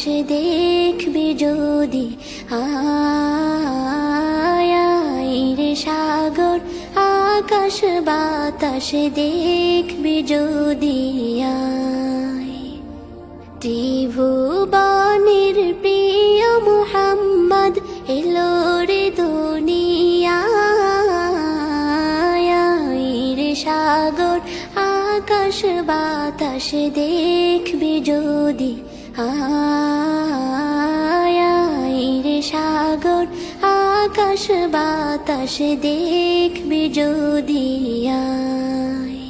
বাতাসে দেখবি যদি আয় রে সাগর আকাশ বাতাসে দেখবি যদি আয় ত্রিভুবনের প্রিয় মুহাম্মদ এলো রে দুনিয়ায় রে সাগর আকাশ বাতাসে দেখবি যদি আয় রে সাগর আকাশ বাতাসে দেখবি যদি আয়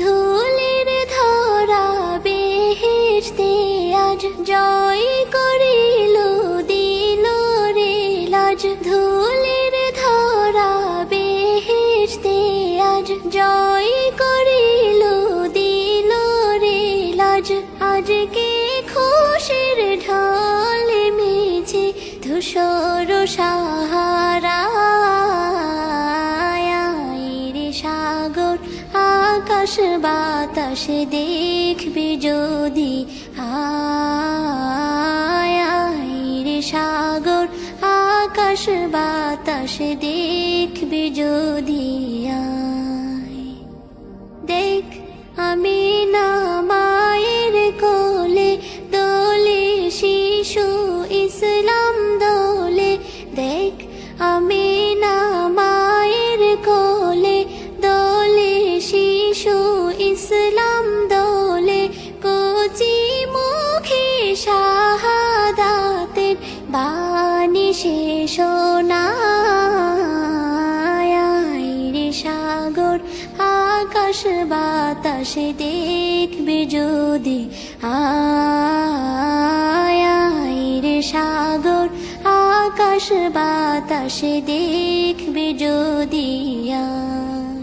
ধুলির ধরা বেহেশতে আজ জয় করিল দিল রে লাজ ধুলির ধরা বেহেশতে আজ জয় করিল দিল রে লাজ আজকে খুশির ঢল মেছে ধূসর সাহারা রে সাগর আকাশ বাতাসে দেখবি যদি আয় রে সাগর আকাশ বাতাসে দেখবি যদি আয় দেখ আমি না মায়ের কোলে দোলে শিশু ইসলাম দোলে দেখ আমি না মায়ের কোলে দোলে শিশু ইসলাম দোলে কচি মুখে শাহাদাতের বাণী শেষ শোনায় রে সাগর আকাশ বাতাসে দেখবি যদি আয় রে সাগর আকাশ বাতাসে দেখবি যদি আয়